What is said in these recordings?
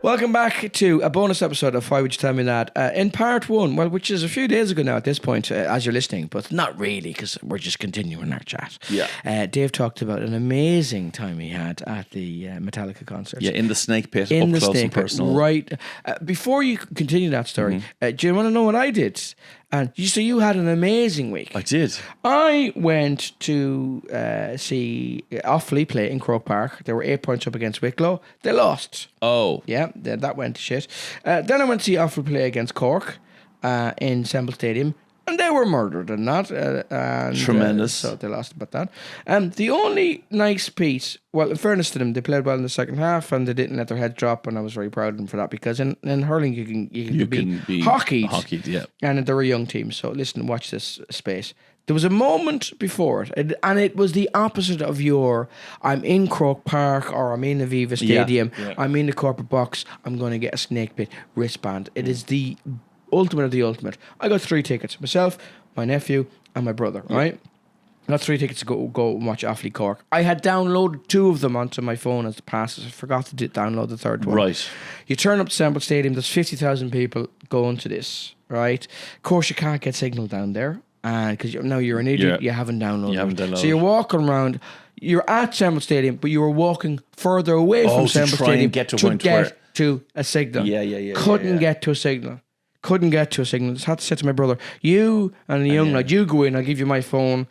Welcome back to a bonus episode of Why Would You Tell Me That? In part one, well, which is a few days ago now at this point, as you're listening, but not really because we're just continuing our chat. Yeah. Dave talked about an amazing time he had at the Metallica concert. Yeah, in the Snake Pit, in up the close Snake and Pit, personal. right. Before you continue that story, do you want to know what I did? And so you had an amazing week. I did. I went to see Offaly play in Croke Park. They were 8 points up against Wicklow. They lost. Oh. Yeah, that went to shit. Then I went to see Offaly play against Cork in Semple Stadium. And they were murdered in that. Tremendous. So they lost about that. The only nice piece, well, in fairness to them, they played well in the second half and they didn't let their heads drop, and I was very proud of them for that, because in hurling you can be hockeyed. Yeah. And they're a young team. So listen, watch this space. There was a moment before it, and it was the opposite of your, I'm in Croke Park or I'm in Aviva Stadium, I'm in the corporate box, I'm going to get a Snake Pit wristband. It is the ultimate of the ultimate. I got 3 tickets. Myself, my nephew, and my brother, right? I got 3 tickets to go and watch Offaly Cork. I had downloaded 2 of them onto my phone as passes. I forgot to download the third one. Right. You turn up to Semple Stadium, there's 50,000 people going to this, right? Of course, you can't get signal down there. And because now you're an idiot, you haven't downloaded. So you're walking around. You're at Semple Stadium, but you were walking further away from Semple Stadium get to a signal. Yeah. Couldn't get to a signal. Just had to say to my brother, you and the young lad, you go in, I'll give you my phone.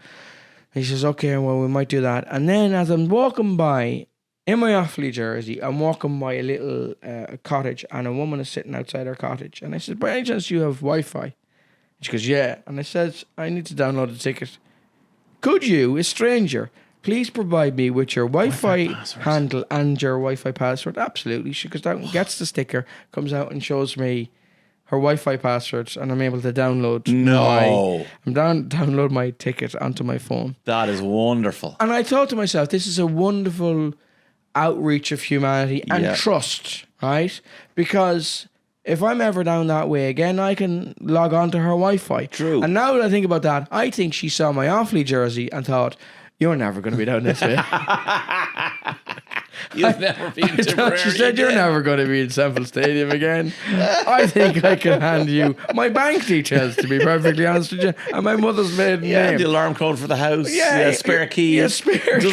He says, okay, well, we might do that. And then as I'm walking by, in my Offaly jersey, I'm walking by a little cottage, and a woman is sitting outside her cottage. And I said, by any chance you have Wi-Fi? She goes, yeah. And I said, I need to download a ticket. Could you, a stranger, please provide me with your Wi-Fi handle and your Wi-Fi password? Absolutely. She goes down, gets the sticker, comes out and shows me her Wi-Fi password, and I'm able to download download my ticket onto my phone. That is wonderful. And I thought to myself, this is a wonderful outreach of humanity and trust, right? Because if I'm ever down that way again, I can log on to her Wi-Fi. True. And now that I think about that, I think she saw my Offaly jersey and thought, you're never going to be down this way. You've never been to She said, you're never going to be in Semple Stadium again. I think I can hand you my bank details, to be perfectly honest with you, and my mother's maiden name. The alarm code for the house. Spare key. Doesn't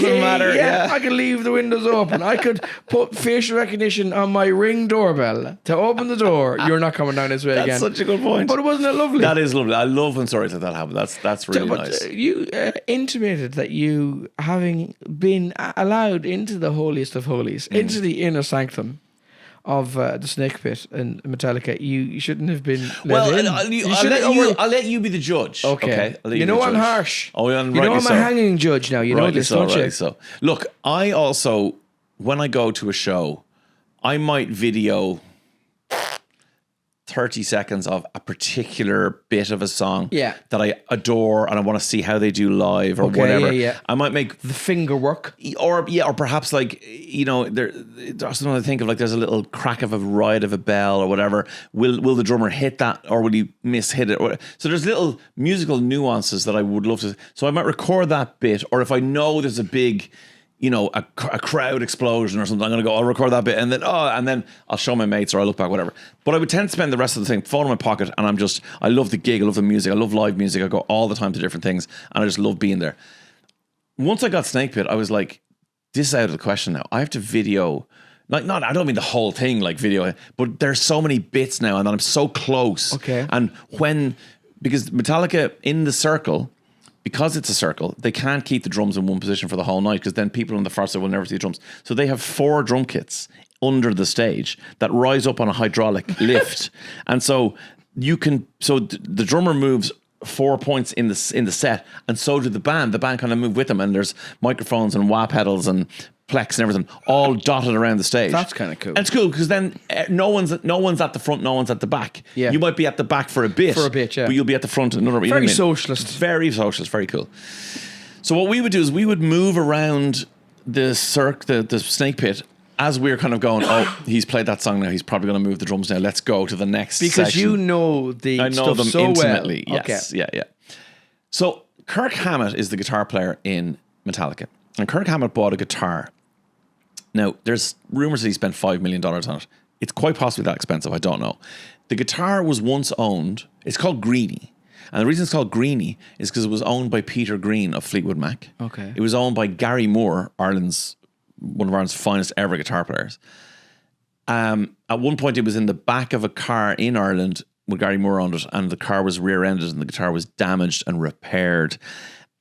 matter. Yeah, I can leave the windows open. I could put facial recognition on my Ring doorbell to open the door. You're not coming down this way again. That's such a good point. But wasn't it lovely? That is lovely. I love when stories like that happen. That's really nice. You intimated that you, having been allowed into the holiest of holies, into the inner sanctum of the Snake Pit in Metallica, you shouldn't have been let in. I'll let you be the judge. Okay. You know I'm harsh. Oh, yeah, you know I'm a hanging judge now. You know this, don't you? So. Look, I also, when I go to a show, I might video 30 seconds of a particular bit of a song that I adore and I want to see how they do live or whatever. I might make the finger work, or perhaps like, there's something I think of, like there's a little crack of a ride of a bell or whatever. Will the drummer hit that, or will he hit it? So there's little musical nuances that I would love to. So I might record that bit, or if I know there's a big, a crowd explosion or something, I'll record that bit, and then I'll show my mates, or I'll look back, whatever. But I would tend to spend the rest of the thing, phone in my pocket, and I love the gig, I love the music, I love live music, I go all the time to different things, and I just love being there. Once I got Snake Pit, I was like, this is out of the question now. I have to video, I don't mean the whole thing, like video, but there's so many bits now, and I'm so close. Okay. And because Metallica in the circle, because it's a circle, they can't keep the drums in one position for the whole night, because then people on the far side will never see the drums. So they have 4 drum kits under the stage that rise up on a hydraulic lift. And so the drummer moves 4 points in the set, and so did the band. The band kind of move with them, and there's microphones and wah pedals and plex and everything all dotted around the stage. That's kind of cool. And it's cool because then no one's at the front, no one's at the back. Yeah. You might be at the back for a bit, but you'll be at the front another. Very socialist. Very socialist. Very cool. So what we would do is we would move around the Snake Pit as we're kind of going, he's played that song now, he's probably going to move the drums now, let's go to the next because section. You know the I know stuff them so intimately. Well. Yes. Okay. Yeah. So Kirk Hammett is the guitar player in Metallica, and Kirk Hammett bought a guitar. Now, there's rumours that he spent $5 million on it. It's quite possibly that expensive. I don't know. The guitar was once owned. It's called Greeny. And the reason it's called Greeny is because it was owned by Peter Green of Fleetwood Mac. Okay. It was owned by Gary Moore, one of Ireland's finest ever guitar players. At one point, it was in the back of a car in Ireland when Gary Moore owned it, and the car was rear-ended and the guitar was damaged and repaired.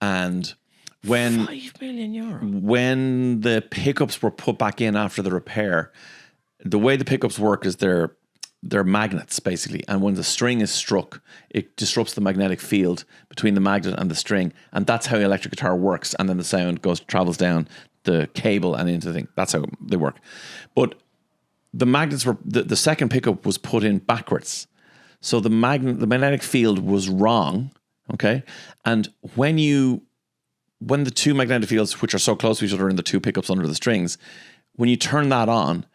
And when €5 million. When the pickups were put back in after the repair, the way the pickups work is they're magnets basically, and when the string is struck, it disrupts the magnetic field between the magnet and the string, and that's how electric guitar works. And then the sound travels down the cable and into the thing. That's how they work. But the magnets were the second pickup was put in backwards, so the magnetic field was wrong. Okay, and when the two magnetic fields, which are so close to each other in the two pickups under the strings, when you turn that on,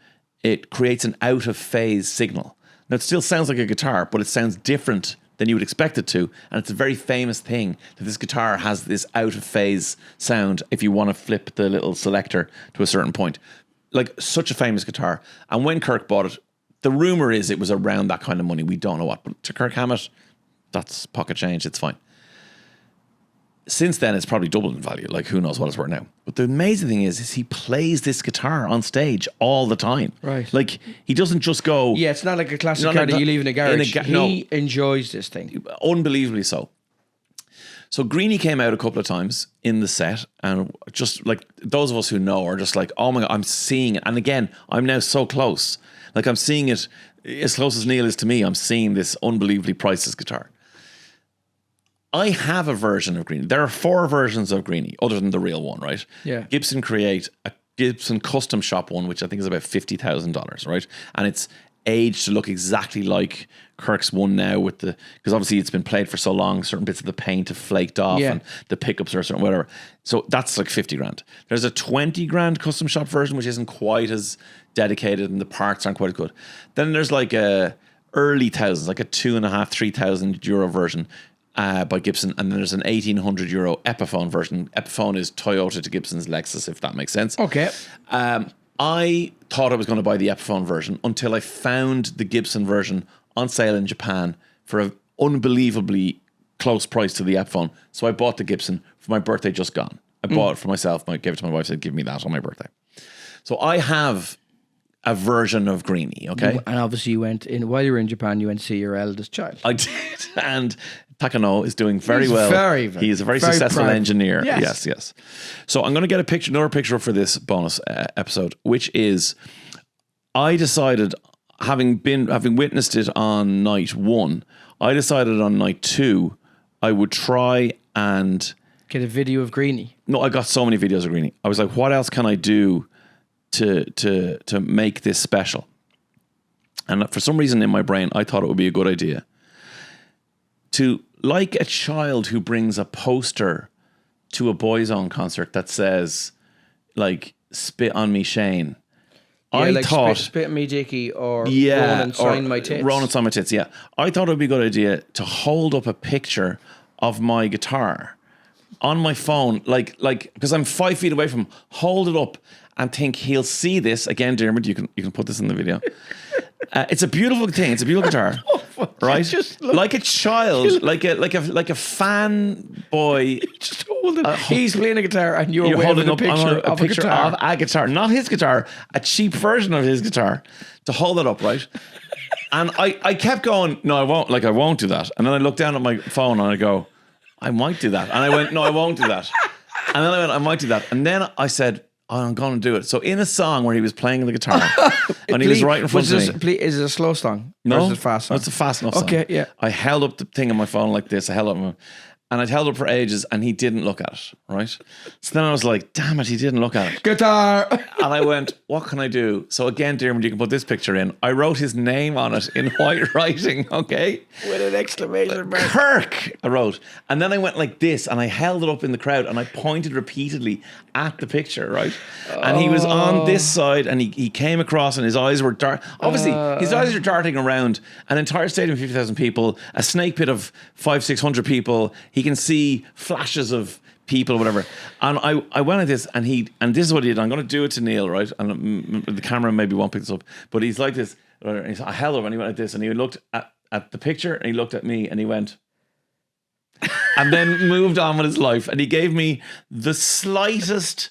it creates an out of phase signal. Now, it still sounds like a guitar, but it sounds different than you would expect it to. And it's a very famous thing that this guitar has this out of phase sound if you want to flip the little selector to a certain point. Like, such a famous guitar. And when Kirk bought it, the rumor is it was around that kind of money. We don't know what. But to Kirk Hammett, that's pocket change. It's fine. Since then, it's probably doubled in value. Like, who knows what it's worth now. But the amazing thing is he plays this guitar on stage all the time. Right. Like, he doesn't just go... Yeah, it's not like a classic car that you leave in a garage. He enjoys this thing. Unbelievably so. So Greeny came out a couple of times in the set, and just like those of us who know are just like, oh my God, I'm seeing it. And again, I'm now so close. Like, I'm seeing it as close as Neil is to me. I'm seeing this unbelievably priceless guitar. I have a version of Greeny. There are 4 versions of Greeny, other than the real one, right? Yeah. Gibson create a Gibson custom shop one, which I think is about $50,000, right? And it's aged to look exactly like Kirk's one now, with because obviously it's been played for so long, certain bits of the paint have flaked off, and the pickups are certain whatever. So that's like 50 grand. There's a 20 grand custom shop version, which isn't quite as dedicated and the parts aren't quite as good. Then there's like a early thousands, like a €2,500-3,000 version by Gibson, and then there's an €1,800 Epiphone version. Epiphone is Toyota to Gibson's Lexus, if that makes sense. Okay. I thought I was going to buy the Epiphone version until I found the Gibson version on sale in Japan for an unbelievably close price to the Epiphone. So I bought the Gibson for my birthday just gone. I bought it for myself. I gave it to my wife, said, give me that on my birthday. So I have a version of Greeny, okay? And obviously you went in, while you were in Japan, you went to see your eldest child. I did, and Takano is doing very well. He is a very successful proud. engineer. Yes. Yes. So I'm going to get another picture for this bonus episode, which is, I decided, having witnessed it on night 1, I decided on night 2 I would try and get a video of Greeny. No, I got so many videos of Greeny. I was like, what else can I do to make this special? And for some reason in my brain, I thought it would be a good idea to, like a child who brings a poster to a Boys Own concert that says, like, "Spit on me, Shane." Yeah, I like thought spit me, Dickie, or yeah, Ronan sign my tits. Ronan sign my tits. Yeah, I thought it would be a good idea to hold up a picture of my guitar on my phone, like because I'm 5 feet away from him. Hold it up and think he'll see this again. Diarmuid, you can put this in the video. It's a beautiful thing. It's a beautiful guitar, right? Like a child, like a fanboy. Just hold it. He's playing a guitar, and you're holding up a picture of a guitar, not his guitar, a cheap version of his guitar, to hold it up, right? And I kept going, no, I won't. Like, I won't do that. And then I looked down at my phone and I go, I might do that. And I went, no, I won't do that. And then I went, I might do that. And then I said, oh, I'm going to do it. So in a song where he was playing the guitar and he was right in front of me. Is it a slow song? No, or is it a fast song? It's a fast enough song. Okay, yeah. I held up the thing on my phone like this. And I'd held it for ages and he didn't look at it, right? So then I was like, damn it, he didn't look at it. Guitar! And I went, what can I do? So again, Diarmuid, you can put this picture in. I wrote his name on it in white writing, okay? With an exclamation mark. Kirk, I wrote. And then I went like this and I held it up in the crowd and I pointed repeatedly at the picture, right? And he was on this side and he came across and his eyes were dark. Obviously, his eyes are darting around an entire stadium of 50,000 people, a snake pit of 500-600 people. He can see flashes of people, whatever. And I went at this and this is what he did. I'm going to do it to Neil, right? And the camera maybe won't pick this up, but he's like this. And he said, I held him and he went like this and he looked at the picture and he looked at me and he went and then moved on with his life. And he gave me the slightest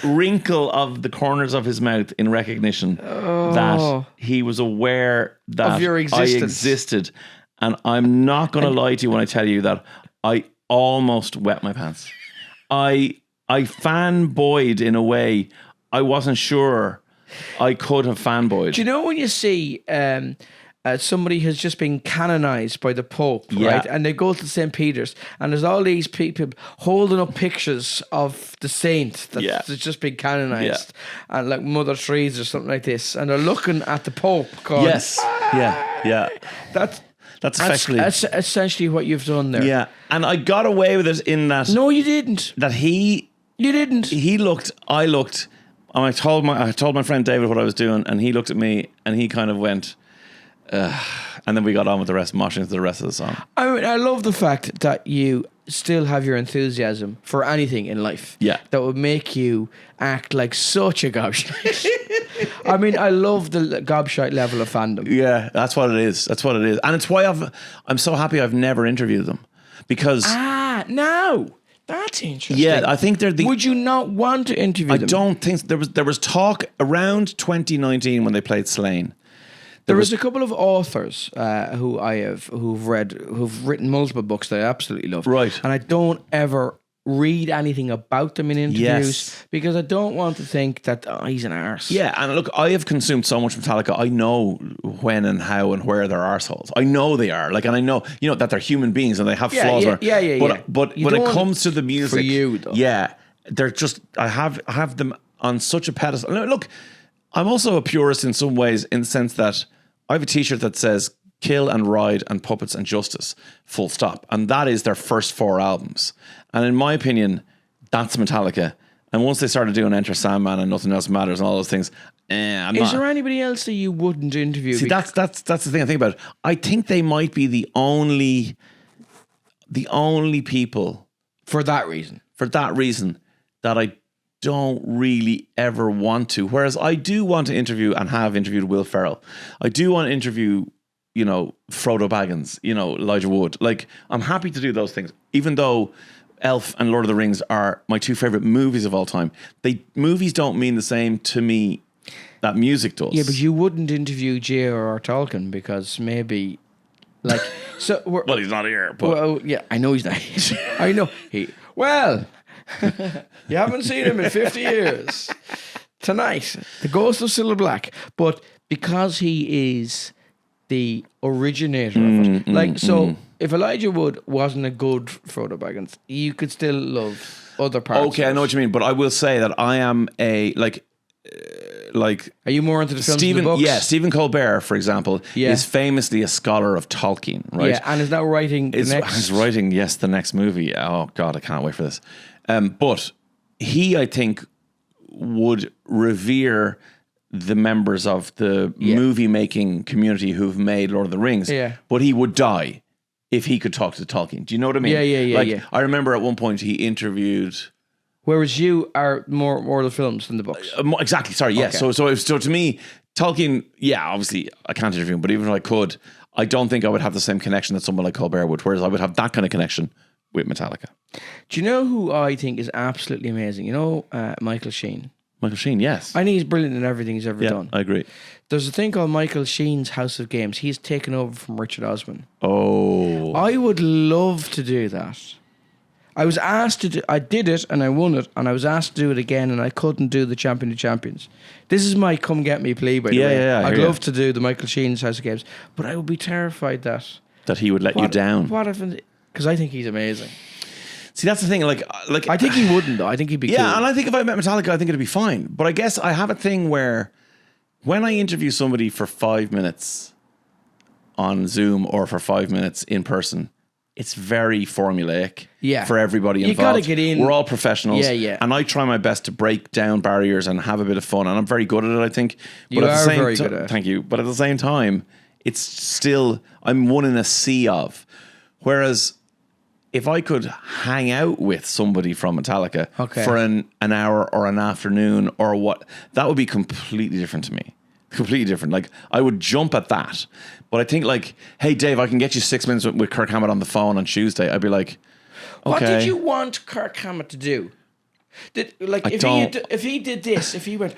wrinkle of the corners of his mouth in recognition that he was aware that of your existence. I existed. And I'm not going to lie to you when I tell you that I almost wet my pants. I fanboyed in a way I wasn't sure I could have fanboyed. Do you know when you see somebody has just been canonized by the Pope, right? And they go to St. Peter's and there's all these people holding up pictures of the saint that's just been canonized, and like Mother Teresa or something like this, and they're looking at the Pope going, yes. Yeah. That's effectively... That's essentially what you've done there. Yeah. And I got away with it in that... No, you didn't. You didn't. I looked... And I told my friend David what I was doing, and he looked at me, and he kind of went, and then we got on with the rest, moshing to the rest of the song. I mean, I love the fact that you still have your enthusiasm for anything in life. Yeah. That would make you act like such a gobshite. I mean, I love the gobshite level of fandom. Yeah, that's what it is. And it's why I'm so happy I've never interviewed them. Because... no. That's interesting. Yeah, I think they're the... Would you not want to interview them? I don't think... There was talk around 2019 when they played Slane. There was a couple of authors who've written multiple books that I absolutely love. Right. And I don't ever read anything about them in interviews because I don't want to think that he's an arse. Yeah, and look, I have consumed so much Metallica. I know when and how and where they're arseholes. I know they are. Like, and I know, that they're human beings and they have flaws. But when it comes to the music, for you, though. Yeah, they're just... I have them on such a pedestal. Look, I'm also a purist in some ways, in the sense that I have a T-shirt that says Kill and Ride and Puppets and Justice, full stop. And that is their first 4 albums. And in my opinion, that's Metallica. And once they started doing Enter Sandman and Nothing Else Matters and all those things, Is there anybody else that you wouldn't interview? See, that's the thing I think about. I think they might be the only people for that reason that I don't really ever want to. Whereas I do want to interview and have interviewed Will Ferrell. I do want to interview, Frodo Baggins, Elijah Wood. Like, I'm happy to do those things, even though Elf and Lord of the Rings are my 2 favorite movies of all time. Movies don't mean the same to me that music does. Yeah, but you wouldn't interview J.R.R. Tolkien because maybe, like, so. Well, he's not here. But. Well, yeah, I know he's not. I know he. Well, you haven't seen him in 50 years. Tonight, the Ghost of Cilla Black, but because he is the originator of it, if Elijah Wood wasn't a good Frodo Baggins, you could still love other parts. Okay, I know what you mean, but I will say that I am Are you more into the films and the books? Yeah, Stephen Colbert, for example, is famously a scholar of Tolkien, right? Yeah, and is now writing He's writing, the next movie. Oh God, I can't wait for this. But he, I think, would revere the members of the movie making community who've made Lord of the Rings. Yeah. But he would die if he could talk to Tolkien. Do you know what I mean? Yeah. I remember at one point he interviewed... Whereas you are more the films than the books. Exactly, sorry, yes. Okay. So to me, Tolkien, obviously I can't interview him, but even if I could, I don't think I would have the same connection that someone like Colbert would, whereas I would have that kind of connection with Metallica. Do you know who I think is absolutely amazing? Michael Sheen. Michael Sheen, yes. I think he's brilliant in everything he's ever done. I agree. There's a thing called Michael Sheen's House of Games. He's taken over from Richard Osman. Oh. I would love to do that. I was asked to do, I did it and I won it, and I was asked to do it again and I couldn't do the Champion of Champions. This is my come get me plea, by the way. I'd love to do the Michael Sheen's House of Games, but I would be terrified that he would let you down. What if? Because I think he's amazing. See, that's the thing. Like I think he wouldn't, though. I think he'd be cool. And I think if I met Metallica, I think it'd be fine. But I guess I have a thing where when I interview somebody for 5 minutes on Zoom or for 5 minutes in person, it's very formulaic for everybody involved. You got to get in. We're all professionals. Yeah. And I try my best to break down barriers and have a bit of fun. And I'm very good at it, I think. But you are very good at it. Thank you. But at the same time, it's still, I'm one in a sea of. Whereas if I could hang out with somebody from Metallica for an hour or an afternoon or what, that would be completely different to me. Completely different. Like, I would jump at that. But I think, like, hey, Dave, I can get you 6 minutes with Kirk Hammett on the phone on Tuesday. I'd be like, okay. What did you want Kirk Hammett to do? If he did this, if he went,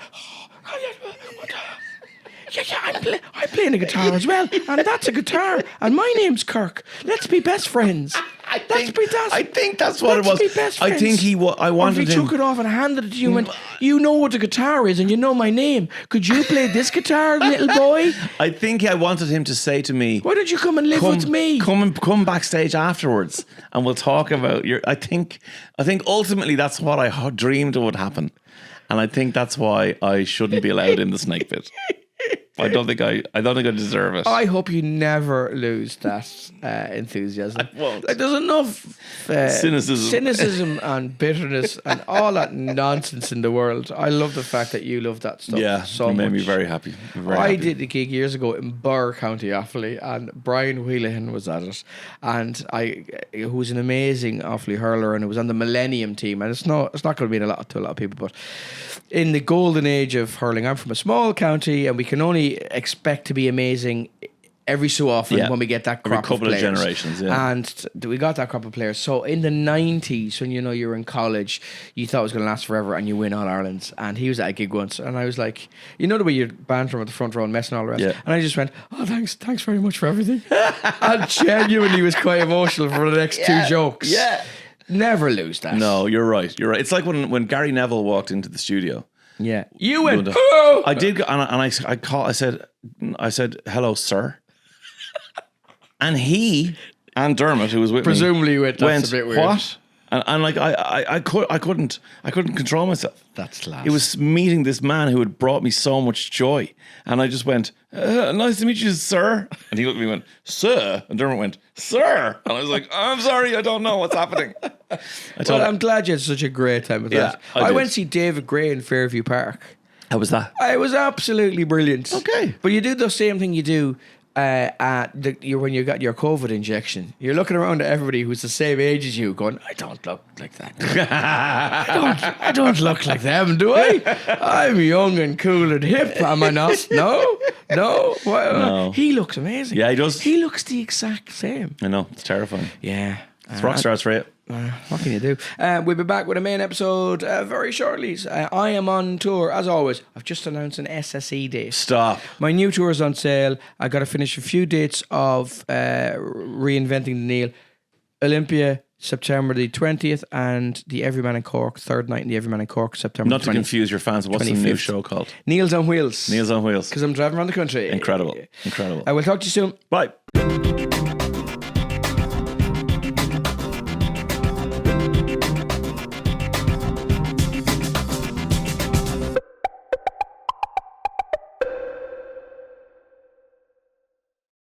I'm playing a guitar as well, and that's a guitar, and my name's Kirk. Let's be best friends. I think that's what it was. Be best friends. I think I wanted or if he him. took it off and handed it to you and went, you know what a guitar is and you know my name. Could you play this guitar, little boy? I think I wanted him to say to me, why don't you come and live with me? Come backstage afterwards and we'll talk about your... I think ultimately that's what I dreamed would happen. And I think that's why I shouldn't be allowed in the Snake Pit. I don't think I deserve it. I hope you never lose that enthusiasm. I won't. Like, there's enough cynicism and bitterness and all that nonsense in the world. I love the fact that you love that stuff so it made much. me very happy. I did a gig years ago in Burr, County Offaly, and Brian Wheelahan was at it, and who was an amazing Offaly hurler, and it was on the Millennium team, and it's not going to mean a lot to a lot of people, but in the golden age of hurling, I'm from a small county, and we can only expect to be amazing every so often when we get that crop every couple of of players. generations, yeah. And we got that crop of players. So in the 90s, when you were in college, you thought it was going to last forever and you win All Irelands. And he was at a gig once, and I was like, you know the way you're bantering at the front row and messing all the rest. Yeah. And I just went, oh, thanks very much for everything. And genuinely was quite emotional for the next two jokes. Yeah. Never lose that. No, you're right. It's like when Gary Neville walked into the studio. Yeah, you went. Oh! I did, and I said, "Hello, sir," and he and Dermot, who was with presumably me, went. That's a bit weird. What? And like I couldn't control myself. That's class. It was meeting this man who had brought me so much joy, and I just went, "Nice to meet you, sir." And he looked at me and went, "Sir," and Dermot went, "Sir," and I was like, "I'm sorry, I don't know what's happening." I'm glad you had such a great time with that. I went to see David Gray in Fairview Park. How was that? It was absolutely brilliant. Okay. But you do the same thing you do when you got your COVID injection. You're looking around at everybody who's the same age as you going, I don't look like that. I don't look like them, do I? I'm young and cool and hip, am I not? No. No. He looks amazing. Yeah, he does. He looks the exact same. I know, it's terrifying. Yeah. It's rock stars for you. What can you do? We'll be back with a main episode very shortly. I am on tour, as always. I've just announced an SSE date. Stop. My new tour is on sale. I got to finish a few dates of Reinventing the Neil. Olympia, September the 20th, and the Everyman in Cork, third night in the Everyman in Cork, September Not 20th. to confuse your fans, what's the new show called? Neil's on Wheels. Neil's on Wheels. Because I'm driving around the country. Incredible. I will talk to you soon. Bye.